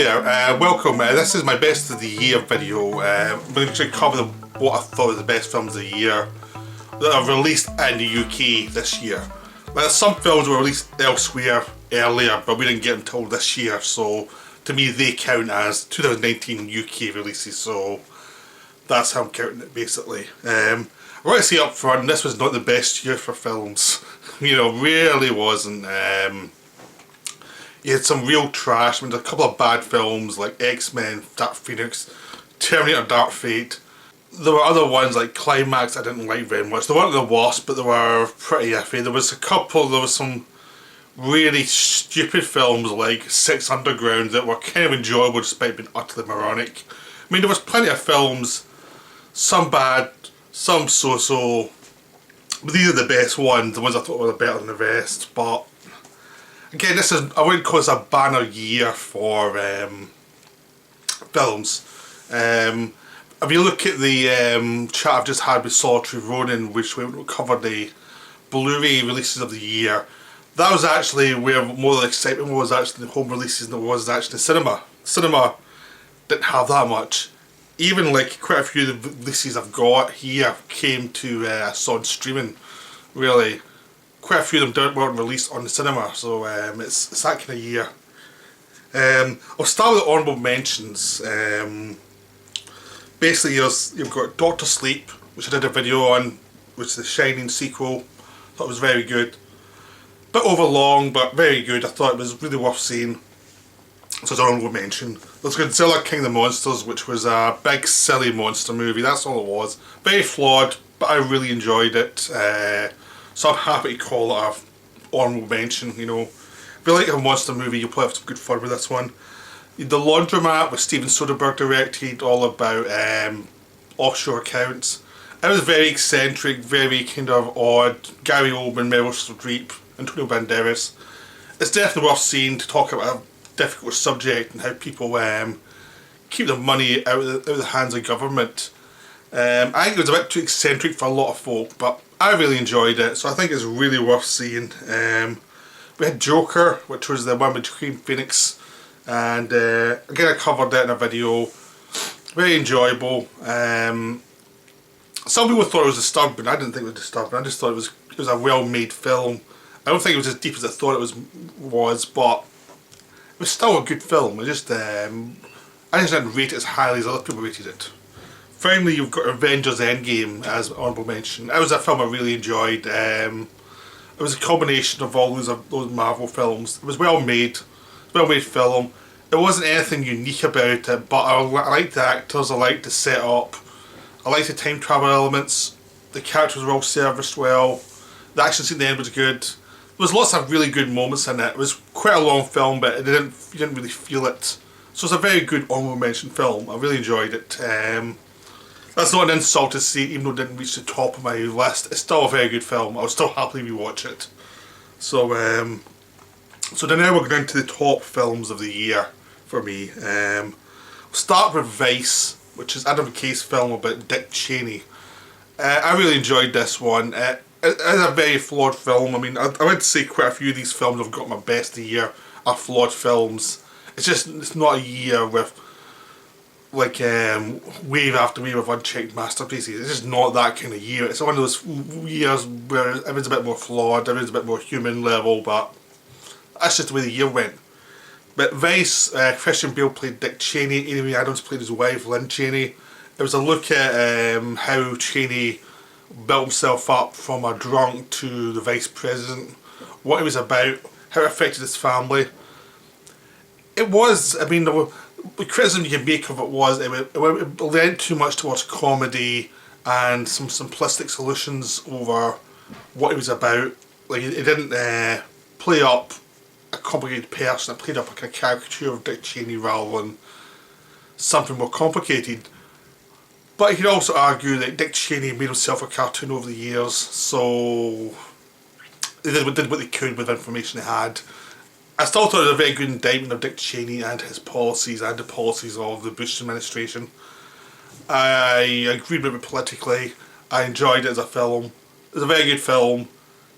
there, welcome. This is my best of the year video. I'm going to cover what I thought were the best films of the year that are released in the UK this year. Well, some films were released elsewhere earlier, but we didn't get them until this year, so to me they count as 2019 UK releases, so that's how I'm counting it basically. I want to say up front, this was not the best year for films. You know, really wasn't. You had some real trash. I mean, there's a couple of bad films like X-Men, Dark Phoenix, Terminator Dark Fate. There were other ones like Climax I didn't like very much. They weren't the worst, but they were pretty iffy. There was some really stupid films like Six Underground that were kind of enjoyable despite being utterly moronic. I mean, there was plenty of films, some bad, some so-so, but these are the best ones, the ones I thought were better than the rest. But again, I wouldn't call this a banner year for films. If you look at the chat I've just had with Solitary Ronin, which we covered the Blu-ray releases of the year, that was actually where more of the excitement was actually the home releases than it was actually cinema. Cinema didn't have that much. Even like quite a few of the releases I've got here came to saw on streaming, really. Quite a few of them weren't released on the cinema, so it's that kind of year. I'll start with the honourable mentions. Basically, you've got Doctor Sleep, which I did a video on, which is the Shining sequel. Thought it was very good. Bit overlong, but very good. I thought it was really worth seeing. So it's an honourable mention. There's Godzilla King of the Monsters, which was a big silly monster movie. That's all it was. Very flawed, but I really enjoyed it. So I'm happy to call it a honourable mention, you know. If you like a monster movie, you'll probably have some good fun with this one. The Laundromat with Steven Soderbergh directed, all about offshore accounts. It was very eccentric, very kind of odd. Gary Oldman, Meryl Streep, Antonio Banderas. It's definitely worth seeing to talk about a difficult subject and how people keep their money out of the hands of government. I think it was a bit too eccentric for a lot of folk, but I really enjoyed it, so I think it's really worth seeing. We had Joker, which was the one with Joaquin Phoenix, and again I covered that in a video. Very enjoyable. Some people thought it was disturbing. I didn't think it was disturbing. I just thought it was a well-made film. I don't think it was as deep as I thought it was, but it was still a good film. I just didn't rate it as highly as other people rated it. Finally, you've got Avengers Endgame as an honourable mention. It was a film I really enjoyed. It was a combination of all those Marvel films. It was well made, film. There wasn't anything unique about it, but I liked the actors, I liked the setup, I liked the time travel elements, the characters were all serviced well, the action scene at the end was good. There was lots of really good moments in it. It was quite a long film, but you didn't really feel it. So it's a very good honourable mention film. I really enjoyed it. That's not an insult to say, even though it didn't reach the top of my list. It's still a very good film. I'll still happily rewatch it. So then now we're going to the top films of the year for me. We'll start with Vice, which is Adam McKay's film about Dick Cheney. I really enjoyed this one. It is a very flawed film. I mean, I would say quite a few of these films I've got my best of the year are flawed films. It's not a year with like wave after wave of unchecked masterpieces. It's just not that kind of year. It's one of those years where everything's a bit more flawed, everything's a bit more human level, but that's just the way the year went. But Vice, Christian Bale played Dick Cheney, Amy Adams played his wife, Lynn Cheney. It was a look at how Cheney built himself up from a drunk to the vice president, what he was about, how it affected his family. It was, I mean, the criticism you can make of it was it lent too much towards comedy and some simplistic solutions over what it was about. Like, it didn't play up a complicated person, it played up like a caricature of Dick Cheney rather than something more complicated. But you could also argue that Dick Cheney made himself a cartoon over the years, so they did what they could with the information they had. I still thought it was a very good indictment of Dick Cheney and his policies and the policies of the Bush administration. I agreed with it politically. I enjoyed it as a film. It was a very good film.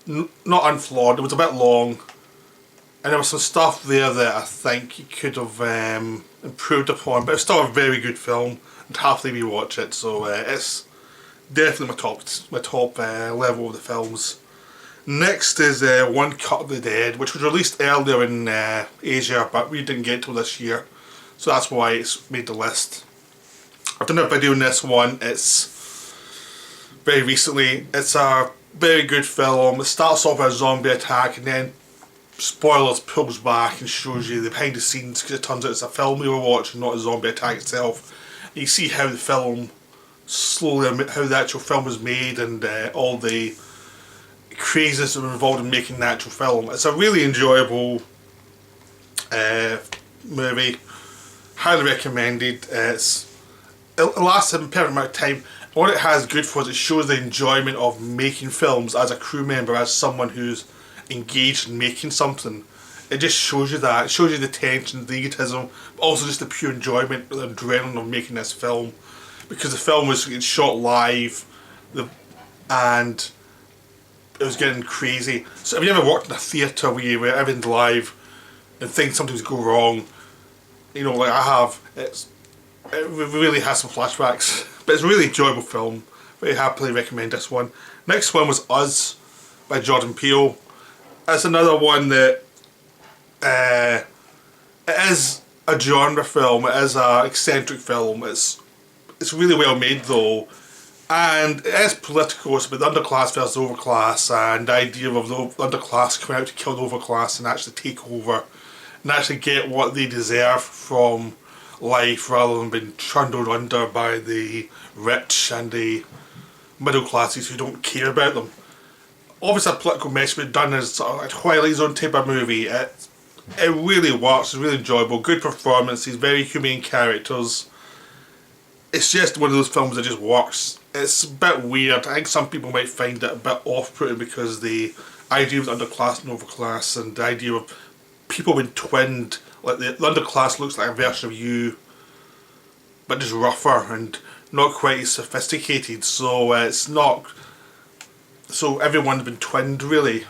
Not unflawed. It was a bit long. And there was some stuff there that I think you could have improved upon, but it's still a very good film. I'd happily rewatch it. So it's definitely my top level of the films. Next is One Cut of the Dead, which was released earlier in Asia, but we didn't get till this year, so that's why it's made the list. I've done a video on this one. It's very recently. It's a very good film. It starts off with a zombie attack and then, spoilers, pulls back and shows you the behind the scenes, because it turns out it's a film we were watching, not a zombie attack itself. And you see how the film slowly, how the actual film was made, and all the craziness that were involved in making the actual film. It's a really enjoyable movie. Highly recommended. It lasts a perfect amount of time. What it has good for is it shows the enjoyment of making films as a crew member, as someone who's engaged in making something. It just shows you that. It shows you the tension, the egotism, but also just the pure enjoyment, the adrenaline of making this film. Because the film was shot live, and it was getting crazy. So have you ever worked in a theatre where everything's live and things sometimes go wrong? You know, like I have. It really has some flashbacks, but it's a really enjoyable film. Very happily recommend this one. Next one was Us by Jordan Peele. It's another one that it is a genre film. It is an eccentric film. It's really well made though, and it is political. It's about the underclass versus the overclass, and the idea of the underclass coming out to kill the overclass and actually take over and actually get what they deserve from life, rather than being trundled under by the rich and the middle classes who don't care about them. Obviously a political message, but done as sort of a Twilight Zone type of movie. It really works. It's really enjoyable. Good performances, very humane characters. It's just one of those films that just works. It's a bit weird. I think some people might find it a bit off-putting because the idea of underclass and overclass, and the idea of people being twinned, like the underclass looks like a version of you, but just rougher and not quite as sophisticated. So it's not. So everyone's been twinned really,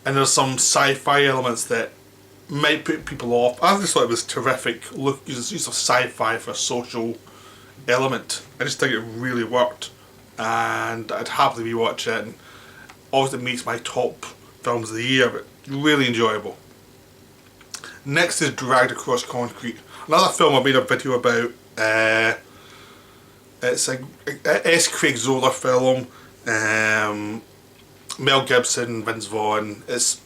and there's some sci-fi elements that might put people off. I just thought it was terrific. Look, use of sci-fi for a social element. I just think it really worked, and I'd happily rewatch it. And obviously it makes my top films of the year, but really enjoyable. Next is Dragged Across Concrete, another film I made a video about. It's a S. Craig Zoller film. Mel Gibson, Vince Vaughn. It's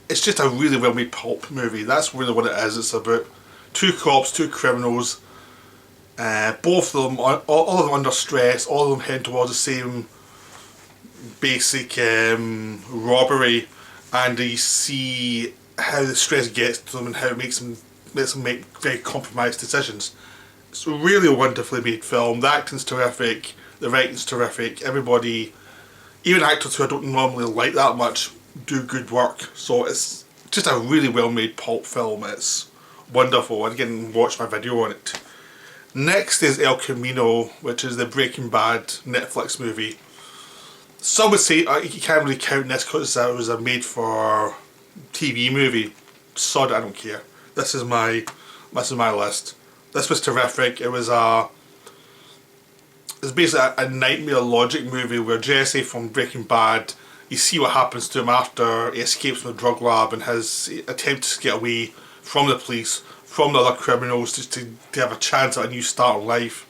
just a really well made pulp movie. That's really what it is. It's about two cops, two criminals. Both of them, all of them under stress, all of them heading towards the same basic robbery, and you see how the stress gets to them and how it makes them make very compromised decisions. It's a really wonderfully made film. The acting's terrific, the writing's terrific, everybody, even actors who I don't normally like that much, do good work. So it's just a really well made pulp film. It's wonderful. Again, watch my video on it. Next is El Camino, which is the Breaking Bad Netflix movie. Some would say you can't really count this because it was a made for TV movie. Sod it, I don't care. This is my list. This was terrific. It's basically a nightmare logic movie where Jesse from Breaking Bad, you see what happens to him after he escapes from the drug lab and his attempt to get away from the police, from the other criminals, just to have a chance at a new start in life,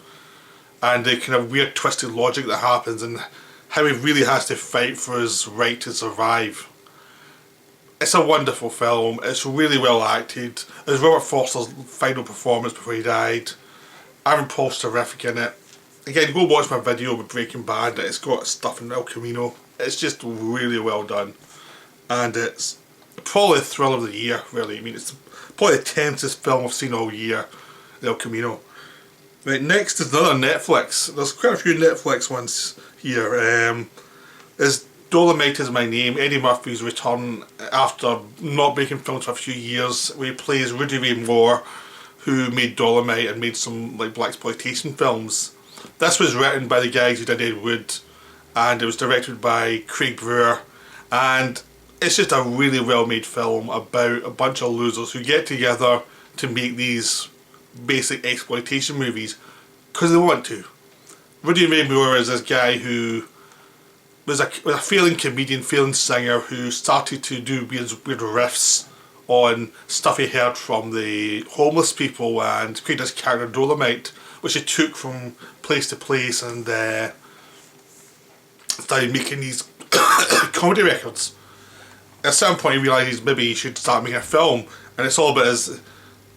and the kind of weird twisted logic that happens and how he really has to fight for his right to survive. It's a wonderful film. It's really well acted. It was Robert Forster's final performance before he died. Aaron Paul's terrific in it. Again, go watch my video with Breaking Bad. It's got stuff in El Camino. It's just really well done, and it's probably the thrill of the year. Really, I mean, it's probably the tensest film I've seen all year. El Camino. Right, next is another Netflix. There's quite a few Netflix ones here. Is Dolomite Is My Name, Eddie Murphy's return after not making films for a few years, where he plays Rudy Ray Moore, who made Dolomite and made some like blaxploitation films. This was written by the guys who did Deadwood, and it was directed by Craig Brewer, and it's just a really well made film about a bunch of losers who get together to make these basic exploitation movies because they want to. Rudy Ray Moore is this guy who was a failing comedian, failing singer who started to do weird riffs on stuff he heard from the homeless people and created this character Dolomite, which he took from place to place and started making these comedy records. At some point he realised maybe he should start making a film, and it's all about his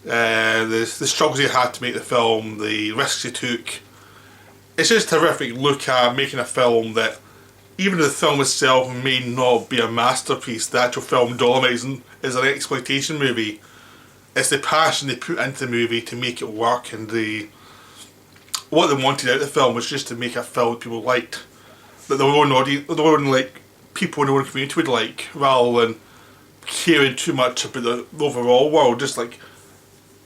the struggles he had to make the film, the risks he took. It's just a terrific look at making a film that, even though the film itself may not be a masterpiece, the actual film Dolomite is an exploitation movie. It's the passion they put into the movie to make it work, and what they wanted out of the film was just to make a film that people liked, that their own audience, their own people in their own community would like, rather than caring too much about the overall world. Just like,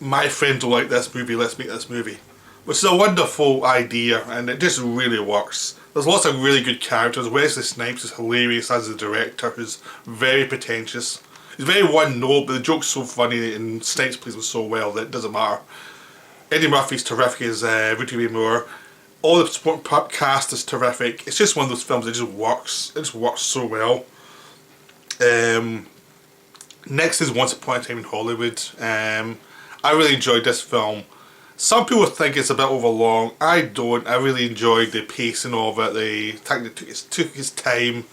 my friends will like this movie, let's make this movie. Which is a wonderful idea, and it just really works. There's lots of really good characters. Wesley Snipes is hilarious as the director, who's very pretentious. He's very one-note, but the joke's so funny and Snipes plays him so well that it doesn't matter. Eddie Murphy's terrific as Rudy Ray Moore. All the supporting cast is terrific. It's just one of those films that just works. It just works so well. Next is Once Upon a Time in Hollywood. I really enjoyed this film. Some people think it's a bit overlong. I don't. I really enjoyed the pacing of it. The fact that it took his time.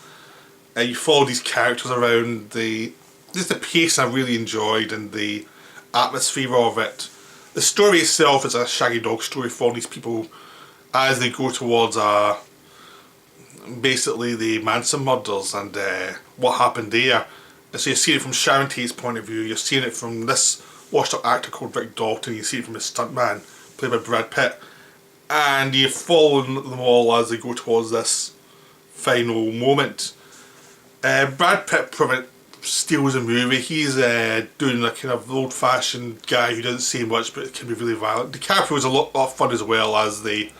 You follow these characters around. Just the pace I really enjoyed, and the atmosphere of it. The story itself is a shaggy dog story for these people as they go towards basically the Manson murders and what happened there. And so you see it from Sharon Tate's point of view. You're seeing it from this washed up actor called Rick Dalton. You see it from his stuntman played by Brad Pitt, and you follow them all as they go towards this final moment. Brad Pitt pretty much steals the movie. He's doing a kind of old-fashioned guy who doesn't say much but can be really violent. DiCaprio was a lot of fun as well as the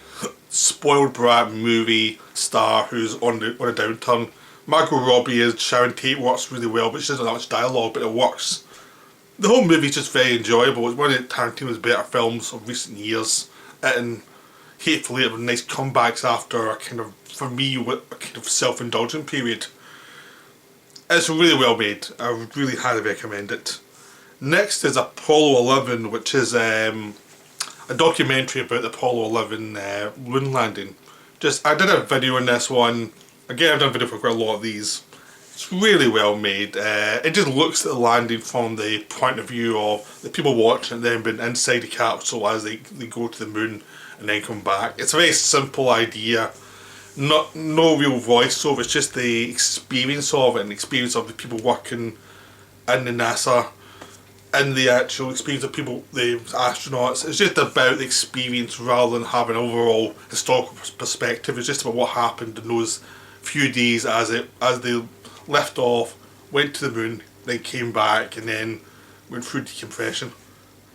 spoiled brat movie star who's on a downturn. Margot Robbie as Sharon Tate works really well, but she doesn't have much dialogue, but it works. The whole movie's just very enjoyable. It's one of Tarantino's better films of recent years, and Hateful Eight with nice comebacks after a kind of, for me, a kind of self-indulgent period. It's really well made. I would really highly recommend it. Next is Apollo 11, which is a documentary about the Apollo 11 moon landing. I did a video on this one. Again, I've done a video for quite a lot of these. It's really well made. It just looks at the landing from the point of view of the people watching and then being inside the capsule as they go to the moon and then come back. It's a very simple idea. No real voiceover, it's just the experience of it and the experience of the people working in the NASA and the actual experience of people, the astronauts. It's just about the experience rather than having an overall historical perspective. It's just about what happened in those few days as they left off, went to the moon, then came back and then went through decompression.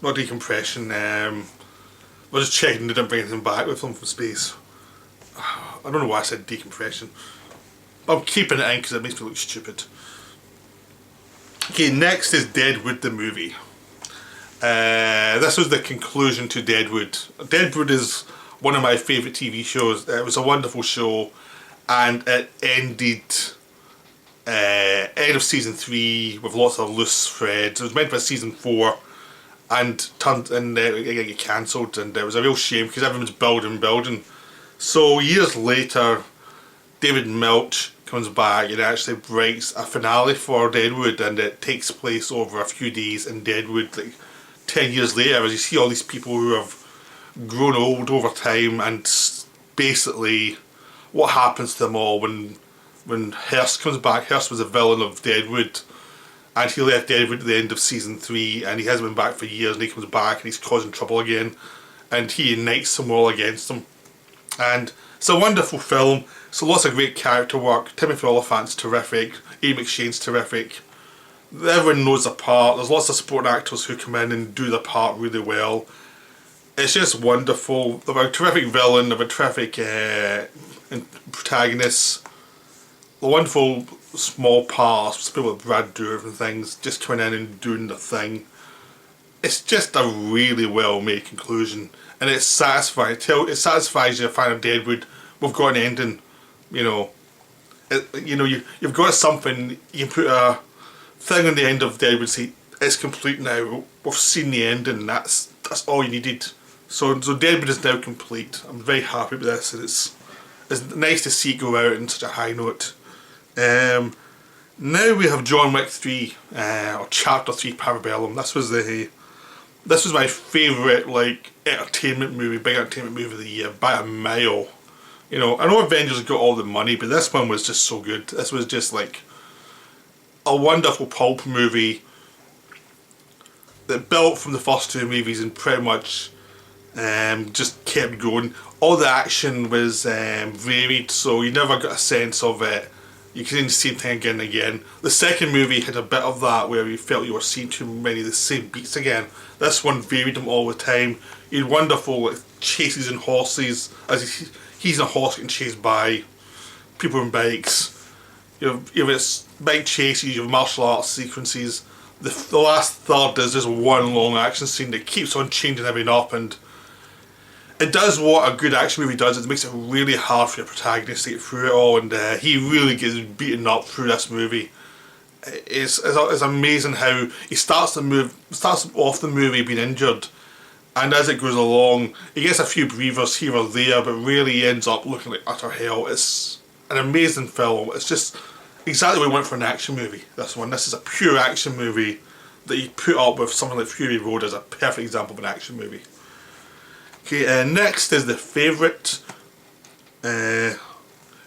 Not decompression, I was just checking they didn't bring anything back with them from space. I don't know why I said decompression, but I'm keeping it in because it makes me look stupid. Okay, next is Deadwood the movie. This was the conclusion to Deadwood. Deadwood is one of my favourite TV shows. It was a wonderful show, and it ended end of season 3 with lots of loose threads. It was meant for season 4 and it got cancelled, and it was a real shame because everyone's building. So years later, David Milch comes back and actually writes a finale for Deadwood, and it takes place over a few days in Deadwood, like 10 years later, as you see all these people who have grown old over time, and basically what happens to them all when Hearst comes back. Hearst was a villain of Deadwood, and he left Deadwood at the end of season 3, and he hasn't been back for years, and he comes back and he's causing trouble again, and he unites them all against him. And it's a wonderful film. So lots of great character work. Timothy Olyphant's terrific. Ian McShane's terrific. Everyone knows their part. There's lots of supporting actors who come in and do their part really well. It's just wonderful. They've a terrific villain. They've a terrific protagonist. The wonderful small parts, people like Brad Dourif and things, just coming in and doing the thing. it's just a really well made conclusion, and it's satisfying. It satisfies you, a fan of Deadwood. We've got an ending, you know. You've got something. You can put a thing on the end of Deadwood. Say it's complete now. We've seen the ending. That's all you needed. So Deadwood is now complete. I'm very happy with this, and it's nice to see it go out on such a high note. Now we have John Wick 3, or Chapter 3 Parabellum. This was my favourite big entertainment movie of the year by a mile. You know, I know Avengers got all the money, but this one was just so good. This was just like a wonderful pulp movie that built from the first two movies and pretty much just kept going. All the action was varied, so you never got a sense of it. You can see the same thing again and again. The second movie had a bit of that where you felt you were seeing too many of the same beats again. This one varied them all the time. You had wonderful chases and horses, as he's in a horse getting chased by people on bikes. You have bike chases, you have martial arts sequences. The last third is just one long action scene that keeps on changing everything up, and it does what a good action movie does. It makes it really hard for your protagonist to get through it all, and he really gets beaten up through this movie. It's amazing how he starts off the movie being injured, and as it goes along, he gets a few breathers here or there, but really ends up looking like utter hell. It's an amazing film. It's just exactly what we want for an action movie. This is a pure action movie that you put up with something like Fury Road as a perfect example of an action movie. Okay, next is the favourite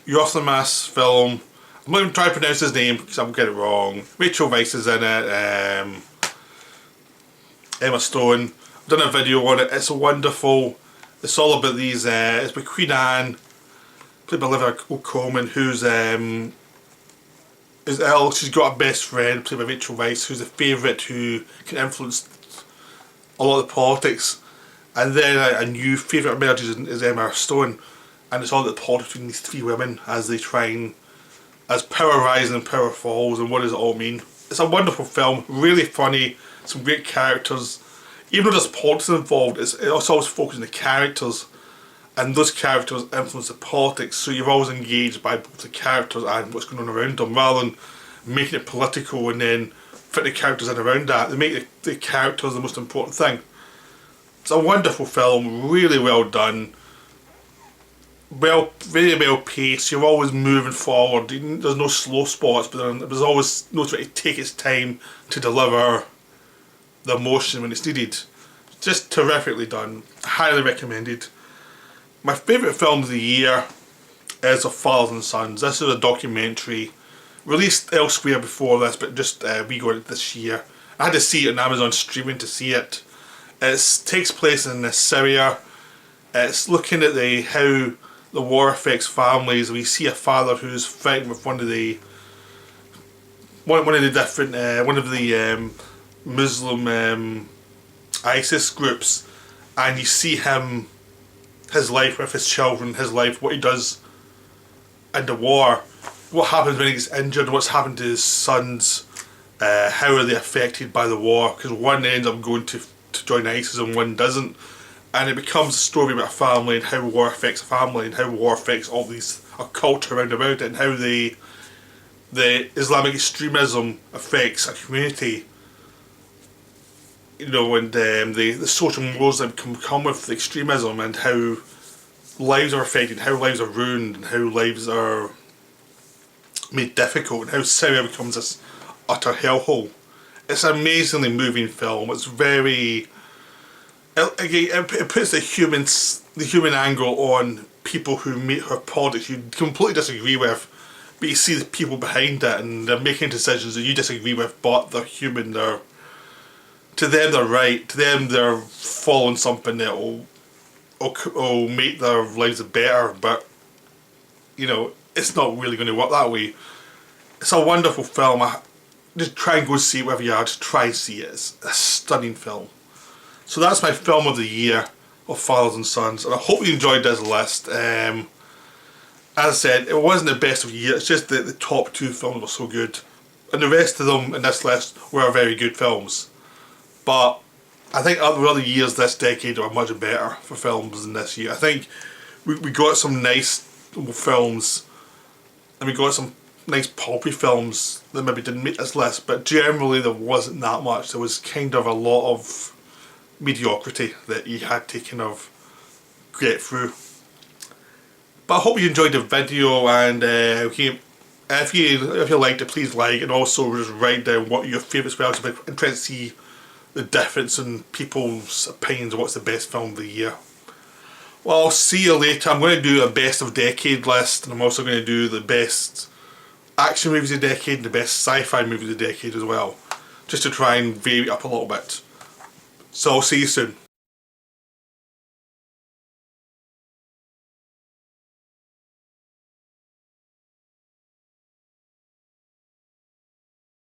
Yothamas film. I'm not even trying to pronounce his name because I'm going to get it wrong. Rachel Weisz is in it. Emma Stone. I've done a video on it. It's wonderful. It's all about these. It's by Queen Anne, played by Olivia Colman, who's is ill. She's got a best friend played by Rachel Weisz, who's a favourite who can influence a lot of the politics. And then a new favourite emerges is Emma Stone, and it's all the politics between these three women as they try and, as power rises and power falls, and what does it all mean. It's a wonderful film, really funny, some great characters. Even though there's politics involved, it's always focused on the characters, and those characters influence the politics, so you're always engaged by both the characters and what's going on around them, rather than making it political and then fit the characters in around that. They make the characters the most important thing. It's a wonderful film, really well done, very well paced. You're always moving forward. There's no slow spots, but there's always no way to take its time to deliver the emotion when it's needed. Just terrifically done. Highly recommended. My favourite film of the year is Of Fathers and Sons. This is a documentary released elsewhere before this, but just we got it this year. I had to see it on Amazon streaming to see it. It takes place in Syria. It's looking at how the war affects families. We see a father who's fighting with one of the Muslim ISIS groups, and you see his life with his children, his life, what he does in the war, what happens when he gets injured, what's happened to his sons, how are they affected by the war, because one ends up going to join ISIS and one doesn't, and it becomes a story about a family and how war affects a family and how war affects all these culture around about it, and how the Islamic extremism affects a community, you know, and the social mores that come with the extremism, and how lives are affected, how lives are ruined, and how lives are made difficult, and how Syria becomes this utter hellhole. It's an amazingly moving film. It's very... It puts the human angle on people who make her politics you completely disagree with, but you see the people behind it, and they're making decisions that you disagree with, but they're human. To them they're right. To them they're following something that will make their lives better, but you know, it's not really going to work that way. It's a wonderful film. Just try and go see it wherever you are. Just try and see it. It's a stunning film. So that's my film of the year, Of Fathers and Sons, and I hope you enjoyed this list. As I said, it wasn't the best of the year. It's just that the top two films were so good, and the rest of them in this list were very good films. But I think other years this decade are much better for films than this year. I think we got some nice films, and we got some nice poppy films that maybe didn't make this list, but generally there wasn't that much. There was kind of a lot of mediocrity that you had to kind of get through. But I hope you enjoyed the video, and if you liked it, please like, and also just write down what your favourite films are. I'm interested to see the difference in people's opinions of what's the best film of the year. Well, I'll see you later. I'm going to do a best of decade list, and I'm also going to do the best action movies of the decade and the best sci-fi movies of the decade as well, just to try and vary it up a little bit. So I'll see you soon.